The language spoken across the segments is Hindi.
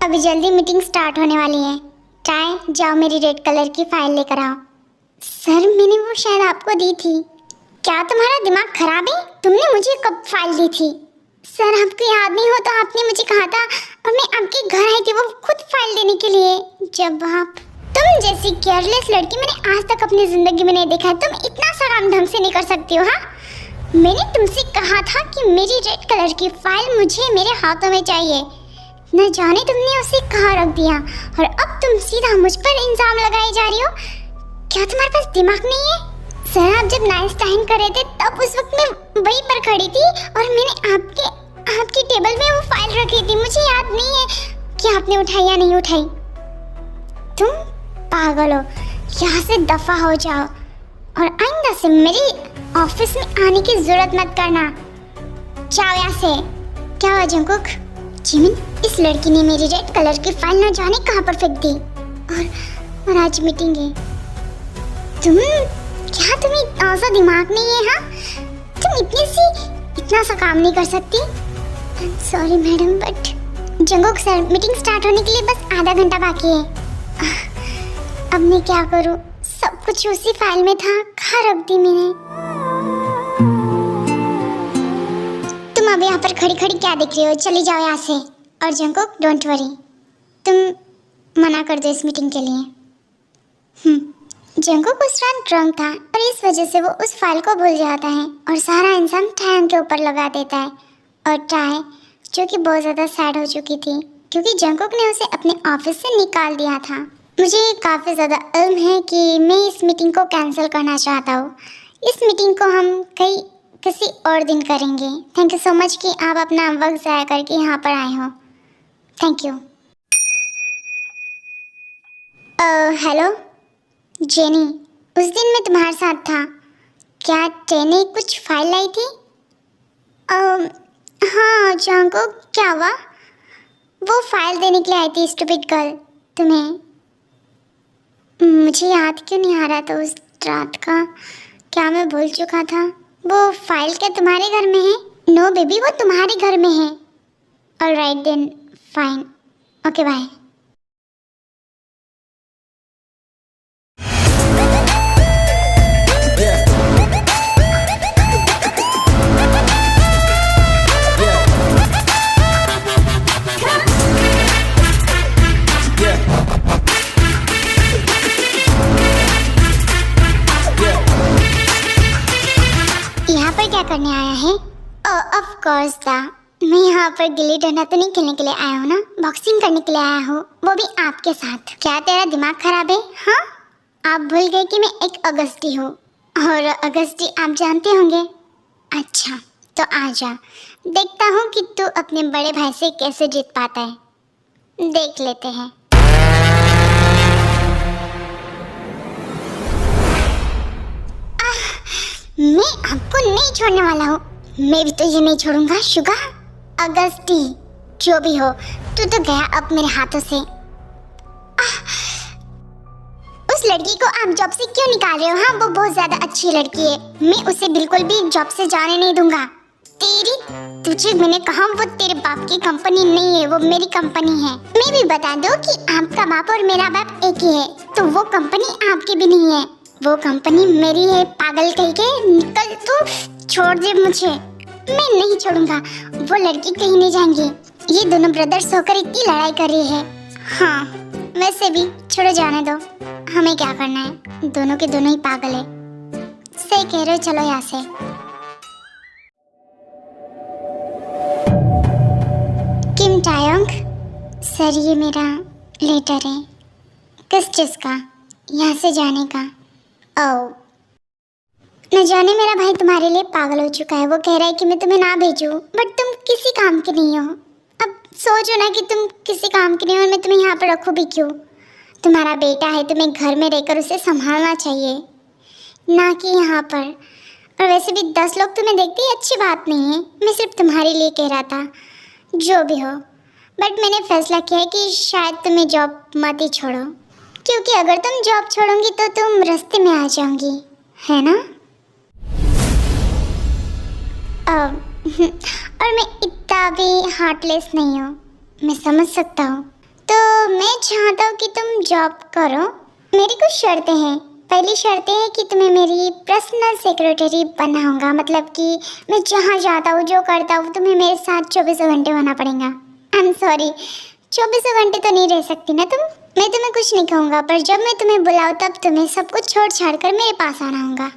अभी जल्दी मीटिंग स्टार्ट होने वाली है। चाय जाओ मेरी रेड कलर की फाइल लेकर आओ। सर मैंने वो शायद आपको दी थी। क्या तुम्हारा दिमाग खराब है? तुमने मुझे कब फाइल दी थी? सर आपको याद नहीं हो तो आपने मुझे कहा था और मैं आपके घर आई थी वो खुद फाइल देने के लिए। जब आप तुम जैसी केयरलेस लड़की मैंने आज तक अपनी जिंदगी में नहीं देखा है। तुम इतना सा काम ढंग से नहीं कर सकती हो। हाँ, मैंने तुमसे कहा था कि मेरी रेड कलर की फाइल मुझे मेरे हाथों में चाहिए। न जाने तुमने उसे कहाँ रख दिया और अब तुम सीधा मुझ पर इल्जाम लगाई जा रही हो। क्या तुम्हारे पास दिमाग नहीं है? सर आप जब नाइट टाइम कर रहे थे तब उस वक्त मैं वहीं पर खड़ी थी और मैंने आपकी टेबल में वो फाइल रखी थी। मुझे याद नहीं है कि आपने उठाई या नहीं उठाई। तुम पागल हो, यहाँ से दफा हो जाओ और आइंदा से मेरी ऑफिस में आने की जरूरत मत करना। जाओ यहाँ से। क्या हुआ जंकुक? जिमिन, इस लड़की ने मेरी रेड कलर की फाइल न जाने कहाँ पर फेंक दी और आज मीटिंग है। तुम्हें इतना सा दिमाग नहीं है? हाँ, तुम इतना सा काम नहीं कर सकती। Sorry madam but Jungkook sir, meeting start होने के लिए बस आधा घंटा बाकी है। अब मैं क्या करूँ? सब कुछ उसी फाइल में था, कहाँ रख दी मैंने? तुम अब यहाँ पर खड़ी खड़ी क्या देख रही हो? चली जाओ यहाँ से। और जंकुक डोंट वरी, तुम मना कर दो इस मीटिंग के लिए। जंकुक उस रात ड्रंक था और इस वजह से वो उस फाइल को भूल जाता है और सारा इंसान टायन के ऊपर लगा देता है। और टाय जो कि बहुत ज़्यादा सैड हो चुकी थी क्योंकि जंकुक ने उसे अपने ऑफिस से निकाल दिया था। मुझे काफ़ी ज़्यादा इल्म है कि मैं इस मीटिंग को कैंसिल करना चाहता हूँ। इस मीटिंग को हम किसी और दिन करेंगे। थैंक यू सो मच कि आप अपना वक्त ज़ाया करके यहाँ पर आए हो। Thank you. हेलो जेनी, उस दिन मैं तुम्हारे साथ था। क्या टेने कुछ फाइल लाई थी? हाँ जंकुक, क्या हुआ? वो फाइल देने के लिए आई थी स्टूपिड गर्ल। तुम्हें मुझे याद क्यों नहीं आ रहा था उस रात का? क्या मैं भूल चुका था? वो फाइल क्या तुम्हारे घर में है? नो बेबी, वो तुम्हारे घर में है। Alright then, fine, okay bye. क्या करने आया है? ऑफ कोर्स दा, मैं यहाँ पर गिल्ली डंडा तो नहीं खेलने के लिए आया हूँ ना, बॉक्सिंग करने के लिए आया हूँ, वो भी आपके साथ। क्या तेरा दिमाग खराब है? हाँ, आप भूल गए कि मैं एक अगस्ती हूँ और अगस्ती आप जानते होंगे। अच्छा तो आजा, देखता हूँ कि तू अपने बड़े भाई से कैसे जीत पाता है। देख लेते हैं। मैं आपको नहीं छोड़ने वाला हूँ। मैं भी तो ये नहीं छोड़ूंगा। शुगा, अगस्ती, जो भी हो, तू तो गया अब मेरे हाथों से। उस लड़की को आप जॉब से क्यों निकाल रहे हो? हाँ, वो बहुत ज्यादा अच्छी लड़की है। मैं उसे बिल्कुल भी जॉब से जाने नहीं दूंगा। तुझे मैंने कहा वो तेरे बाप की कंपनी नहीं है, वो मेरी कंपनी है। मैं भी बता दूं कि आपका बाप और मेरा बाप एक ही है, तो वो कंपनी आपकी भी नहीं है, वो कंपनी मेरी है। पागल कहीं के, निकल तू, छोड़ दे मुझे। मैं नहीं छोड़ूंगा, वो लड़की कहीं नहीं जाएंगी। ये दोनों ब्रदर्स होकर इतनी लड़ाई कर रही है। हाँ, वैसे भी छोड़ो, जाने दो, हमें क्या करना है, दोनों के दोनों ही पागल है। सही कह रहे हो, चलो यहाँ से। किम टायोंग सर, ये मेरा लेटर है। किस चीज़ का? यहाँ से जाने का। ओह, न जाने मेरा भाई तुम्हारे लिए पागल हो चुका है। वो कह रहा है कि मैं तुम्हें ना भेजूं, बट तुम किसी काम के नहीं हो। अब सोचो ना कि तुम किसी काम के नहीं हो और मैं तुम्हें यहाँ पर रखूँ भी क्यों? तुम्हारा बेटा है, तुम्हें घर में रहकर उसे संभालना चाहिए, ना कि यहाँ पर। और वैसे भी 10 लोग तुम्हें देखते ही अच्छी बात नहीं है। मैं सिर्फ तुम्हारे लिए कह रहा था। जो भी हो, बट मैंने फैसला किया है कि शायद तुम्हें जॉब मत ही छोड़ो, क्योंकि अगर तुम जॉब छोड़ोगी तो तुम रास्ते में आ जाओगी, है ना? और मैं इतना भी हार्टलेस नहीं हूँ। मैं समझ सकता हूँ तो मैं चाहता हूँ कि तुम जॉब करो। मेरी कुछ शर्तें हैं। पहली शर्त है कि तुम्हें मेरी पर्सनल सेक्रेटरी बनना होगा, मतलब कि मैं जहाँ जाता हूँ जो करता हूँ तुम्हें मेरे साथ 24 घंटे होना पड़ेगा। आई एम सॉरी, 24 घंटे तो नहीं रह सकती ना तुम। मैं तुम्हें कुछ नहीं कहूँगा, पर जब मैं तुम्हें बुलाऊँ तब तुम्हें सब कुछ छोड़ छाड़ कर मेरे पास आना होगा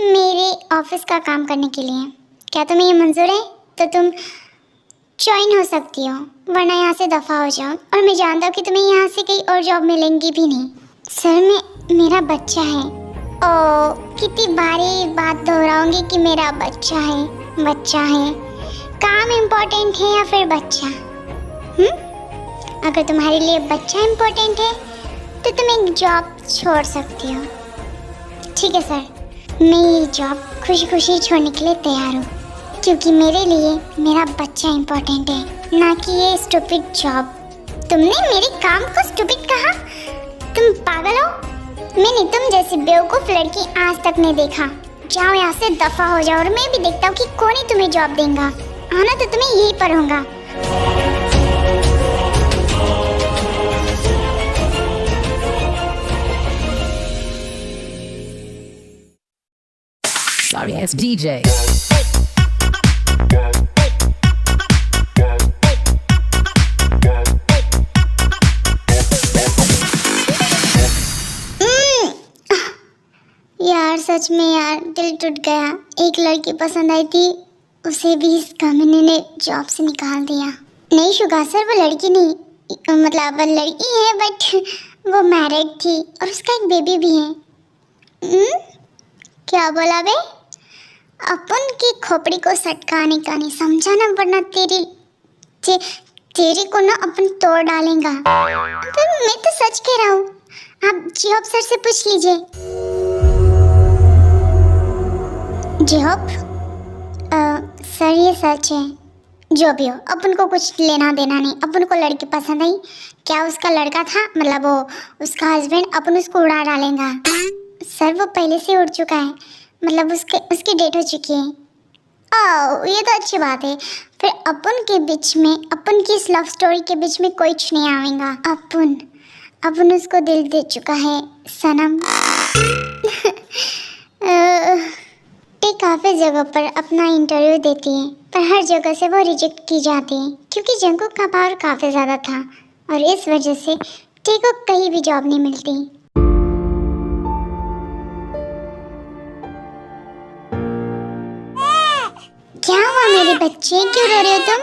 मेरे ऑफिस का काम करने के लिए। क्या तुम्हें ये मंजूर है? तो तुम ज्वाइन हो सकती हो, वरना यहाँ से दफ़ा हो जाओ। और मैं जानता हूँ कि तुम्हें यहाँ से कहीं और जॉब मिलेंगी भी नहीं। सर, मेरा बच्चा है। ओ, कितनी बारी बात दोहराऊंगी कि मेरा बच्चा है, बच्चा है। काम इम्पोर्टेंट है या फिर बच्चा? अगर तुम्हारे लिए बच्चा इम्पोर्टेंट है तो तुम एक जॉब छोड़ सकती हो। ठीक है सर, मैं ये जॉब खुशी खुशी छोड़ने के लिए तैयार हूँ, क्योंकि मेरे लिए मेरा बच्चा इम्पोर्टेंट है, ना कि ये स्टूपिड जॉब। तुमने मेरे काम को स्टूपिड कहा? तुम पागल हो? मैंने तुम जैसी बेवकूफ लड़की आज तक नहीं देखा। जाओ यहाँ से दफा हो जाओ, और मैं भी देखता हूँ कि कौन ही तुम्हें जॉब देगा। आना तो तुम्हें यहीं पर होगा। Sorry ass DJ. यार सच में यार दिल टूट गया। एक लड़की पसंद आई थी, उसे भी इस कमीने ने जॉब से निकाल दिया। नहीं शुगा सर, वो लड़की नहीं, मतलब वो लड़की है बट वो मैरिड थी और उसका एक बेबी भी है। क्या बोला बे? अपन की खोपड़ी को सटकाने का नहीं समझा ना, वरना तेरी को ना अपन तोड़ डालेगा। पर मैं तो सच कह रहा हूँ, आप जॉब सर से पूछ लीजिए। जॉब? सर ये सच है। जो भी हो, अपन को कुछ लेना देना नहीं। अपन को लड़की पसंद आई, क्या उसका लड़का था, मतलब वो उसका हस्बैंड, अपन उसको उड़ा डालेगा। सर वो पहले से उड़ चुका है, मतलब उसकी डेट हो चुकी है। ओह ये तो अच्छी बात है। फिर अपन के बीच में, अपन की इस लव स्टोरी के बीच में कुछ नहीं आएगा। अपन उसको दिल दे चुका है सनम। काफ़ी जगह पर अपना इंटरव्यू देती है, पर हर जगह से वो रिजेक्ट की जाती है, क्योंकि जंगकुक का पावर काफ़ी ज़्यादा था और इस वजह से टी को कहीं भी जॉब नहीं मिलती। क्या हुआ मेरे बच्चे, क्यों रो रहे हो तुम?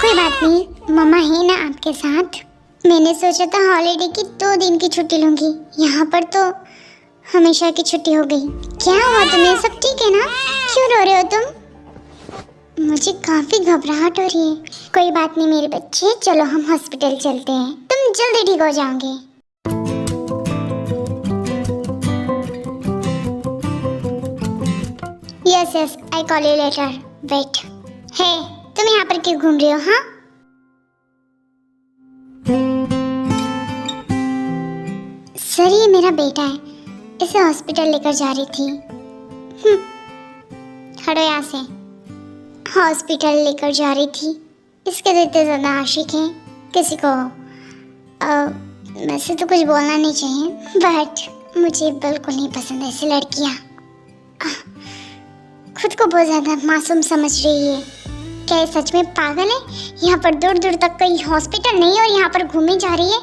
कोई बात नहीं, मम्मा है ना आपके साथ। मैंने सोचा था हॉलीडे की 2 दिन की छुट्टी लूँगी, यहाँ पर तो हमेशा की छुट्टी हो गई। क्या हुआ तुम्हें, सब ठीक है ना? क्यों रो रहे हो तुम? मुझे काफी घबराहट हो रही है। कोई बात नहीं मेरे बच्चे, चलो हम हॉस्पिटल चलते हैं, तुम जल्दी ठीक हो जाओगे। Yes I call you later. Wait, hey तुम यहाँ पर क्यों घूम रही हो? हाँ सर, ये मेरा बेटा है, इसे हॉस्पिटल लेकर जा रही थी। हटो यहाँ से। हॉस्पिटल लेकर जा रही थी, इसके तो इतने ज़्यादा आशिक हैं किसी को। वैसे तो कुछ बोलना नहीं चाहिए, बट मुझे बिल्कुल नहीं पसंद ऐसी लड़कियाँ। खुद को बहुत ज़्यादा मासूम समझ रही है। क्या ये सच में पागल है? यहाँ पर दूर दूर तक कोई हॉस्पिटल नहीं है और यहाँ पर घूमे जा रही है।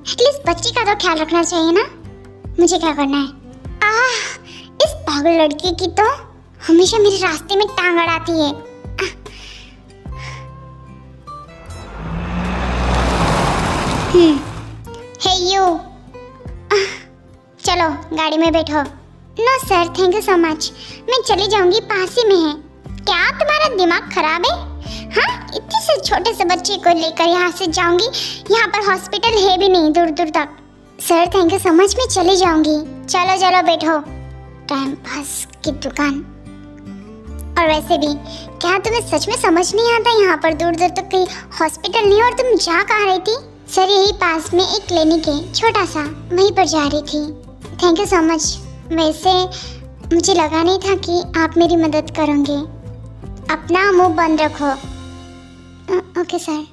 एटलीस्ट बच्ची का तो ख्याल रखना चाहिए ना। मुझे क्या करना है? इस पागल लड़की की तो हमेशा मेरे रास्ते में टांग अड़ाती है। हे यू, चलो गाड़ी में बैठो। No sir thank you so much, मैं चली जाऊंगी, पास ही में है। क्या तुम्हारा दिमाग खराब है? हाँ, इतने से छोटे से बच्चे को लेकर यहाँ से जाऊंगी? यहाँ पर हॉस्पिटल है भी नहीं दूर दूर तक। Sir thank you so much, मैं चली जाऊंगी। चलो चलो बैठो, टाइम पास की दुकान। और वैसे भी क्या तुम्हें सच में समझ नहीं आता यहाँ पर दूर दूर तक कहीं हॉस्पिटल नहीं? और तुम जा कहाँ रही थी? सर यही पास में एक क्लिनिक है छोटा सा, वहीं पर जा रही थी। Thank you so much. वैसे मुझे लगा नहीं था कि आप मेरी मदद करोगे। अपना मुंह बंद रखो। Okay sir.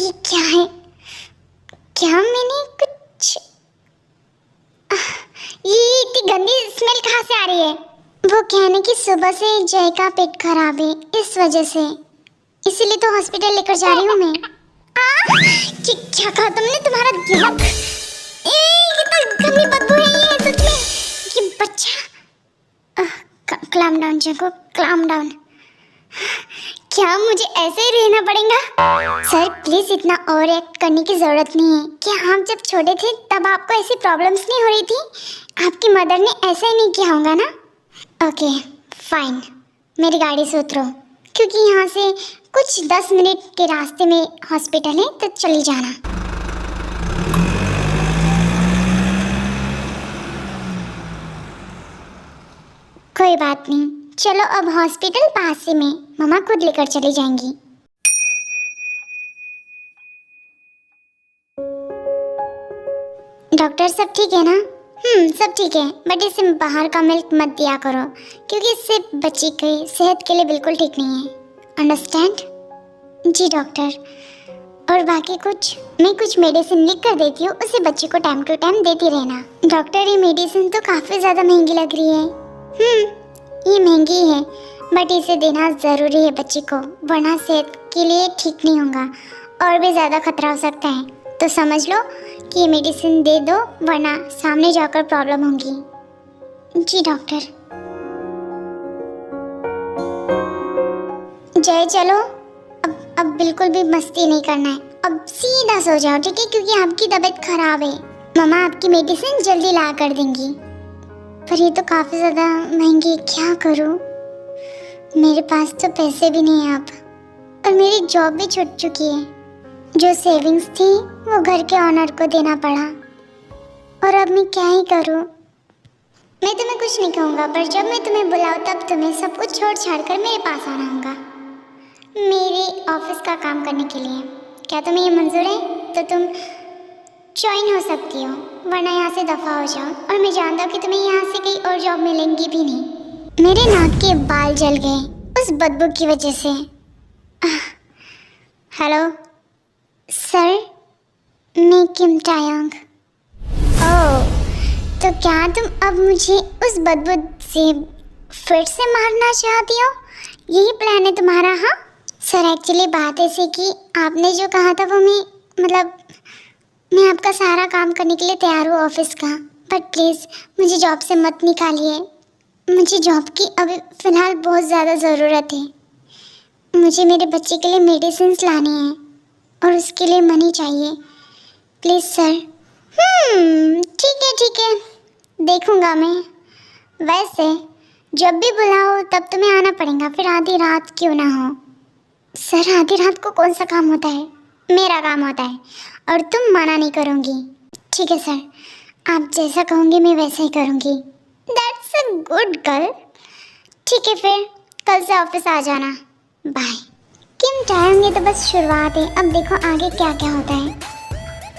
ये क्या है? क्या मैंने कुछ ये इतनी गंदी स्मेल कहाँ से आ रही है? वो कहने की सुबह से जय का पेट खराब है, इस वजह से, इसीलिए तो हॉस्पिटल लेकर जा रही हूँ मैं। क्या कहा तुमने? तुम्हारा दिमाग कितना गंदी बदबू है ये सच में। ये बच्चा क्लाम डाउन जगो, क्लाम डाउन। क्या मुझे ऐसे ही रहना पड़ेगा? सर प्लीज इतना ओवर एक्ट करने की जरूरत नहीं है। क्या आप जब छोटे थे तब आपको ऐसी प्रॉब्लम्स नहीं हो रही थी? आपकी मदर ने ऐसा ही नहीं किया होगा ना? ओके फाइन, मेरी गाड़ी से उतरो, क्योंकि यहाँ से कुछ 10 मिनट के रास्ते में हॉस्पिटल है, तो चली जाना। कोई बात नहीं, चलो अब हॉस्पिटल पास ही में, मम्मा खुद लेकर चली जाएंगी। डॉक्टर सब ठीक है ना? सब ठीक है, बट इसे बाहर का मिल्क मत दिया करो, क्योंकि इससे बच्ची की सेहत के लिए बिल्कुल ठीक नहीं है। अंडरस्टैंड? जी डॉक्टर। और बाकी कुछ? मैं कुछ मेडिसिन लिख कर देती हूँ, उसे बच्ची को टाइम टू टाइम देती रहना। डॉक्टर ये मेडिसिन तो काफ़ी ज़्यादा महंगी लग रही है। ये महंगी है, बट इसे देना ज़रूरी है बच्ची को, वरना सेहत के लिए ठीक नहीं होगा और भी ज़्यादा खतरा हो सकता है। तो समझ लो कि ये मेडिसिन दे दो, वरना सामने जाकर प्रॉब्लम होगी। जी डॉक्टर। जय चलो, अब बिल्कुल भी मस्ती नहीं करना है, अब सीधा सो जाओ, ठीक है? क्योंकि आपकी तबीयत खराब है। मम्मा आपकी मेडिसिन जल्दी ला कर देंगी, पर ये तो काफ़ी ज़्यादा महंगी, क्या करूँ? मेरे पास तो पैसे भी नहीं है अब, और मेरी जॉब भी छूट चुकी है। जो सेविंग्स थी वो घर के ऑनर को देना पड़ा, और अब मैं क्या ही करूँ? मैं तुम्हें कुछ नहीं कहूँगा, पर जब मैं तुम्हें बुलाऊँ तब तुम्हें सब कुछ छोड़ छाड़ कर मेरे पास आना होगा, मेरे ऑफिस का काम करने के लिए। क्या तुम्हें ये मंजूर है? तो तुम ज्वाइन हो सकती हो, वरना यहाँ से दफ़ा हो जाओ। और मैं जानता हूँ कि तुम्हें यहाँ से कहीं और जॉब मिलेंगी भी नहीं। मेरे नाक के बाल जल गए उस बदबू की वजह से। हेलो सर, मैं किम टायंग। ओह, तो क्या तुम अब मुझे उस बदबू से फिर से मारना चाहती हो? यही प्लान है तुम्हारा? हाँ सर, एक्चुअली बात ऐसी कि आपने जो कहा था वो मैं आपका सारा काम करने के लिए तैयार हूँ ऑफिस का, बट प्लीज़ मुझे जॉब से मत निकालिए। मुझे जॉब की अभी फ़िलहाल बहुत ज़्यादा ज़रूरत है। मुझे मेरे बच्चे के लिए मेडिसिन्स लानी है और उसके लिए मनी चाहिए, प्लीज़ सर। ठीक है, देखूँगा मैं। वैसे जब भी बुलाओ तब तुम्हें आना पड़ेगा, फिर आधी रात क्यों ना हो। सर आधी रात को कौन सा काम होता है? मेरा काम होता है, और तुम मना नहीं करूँगी। ठीक है सर, आप जैसा कहोगे मैं वैसा ही करूँगी। That's a good girl. ठीक है, फिर कल से ऑफिस आ जाना। बाय। किम टायंग, ये तो बस शुरुआत है, अब देखो आगे क्या क्या होता है।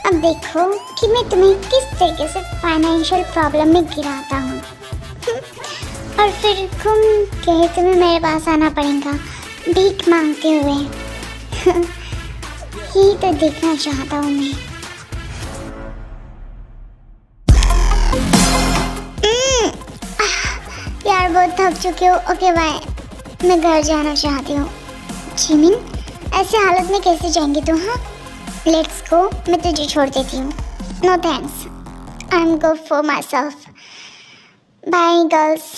अब देखो कि मैं तुम्हें किस तरीके से फाइनेंशियल प्रॉब्लम में गिराता हूँ, और फिर घूम के तुम्हें मेरे पास आना पड़ेगा भीख मांगते हुए। यही तो देखना चाहता हूँ मैं। यार बहुत थक चुकी हूँ। ओके बाय, मैं घर जाना चाहती हूँ। जिमिन, ऐसे हालत में कैसे जाएंगी तुम? हाँ लेट्स गो, मैं तुझे छोड़ देती हूँ। No thanks, I am go for myself. Bye girls,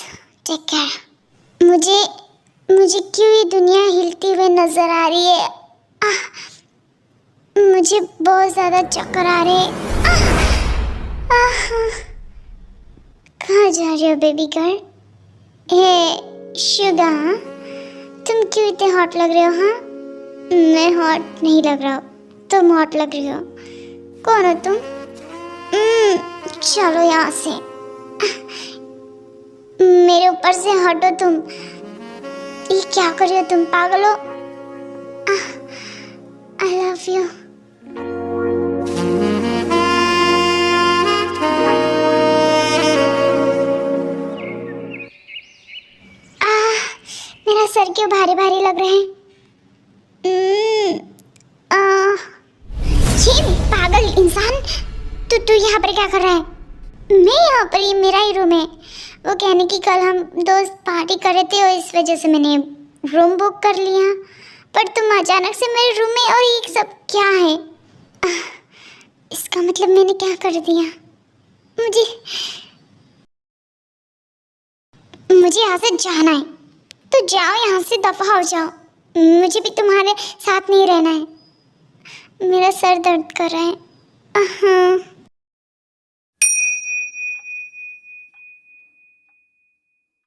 take care. मुझे क्यों ये दुनिया हिलती हुई नजर आ रही है? मुझे बहुत ज़्यादा चक्कर आ रहे हैं। कहाँ जा रहे हो बेबी गर्ल? हे शुगा, तुम क्यों इतने हॉट लग रहे हो? हाँ मैं हॉट नहीं लग रहा हूँ, तुम हॉट लग रही हो। कौन हो तुम? चलो यहाँ से, मेरे ऊपर से हटो तुम। ये क्या कर रही हो तुम? पागल हो? I love you. मेरा सर क्यों भारी भारी लग रहा है? तू यहाँ पर क्या कर रहा है? मैं यहाँ पर, ये मेरा ही रूम है। वो कहने की कल हम दोस्त पार्टी कर रहे थे और इस वजह से मैंने रूम बुक कर लिया, पर तुम अचानक से मेरे रूम में, और ये सब क्या है? इसका मतलब मैंने क्या कर दिया? मुझे यहाँ से जाना है। तो जाओ, यहाँ से दफा हो जाओ। मुझे भी तुम्हारे साथ नहीं रहना है। मेरा सर दर्द कर रहा है। हाँ।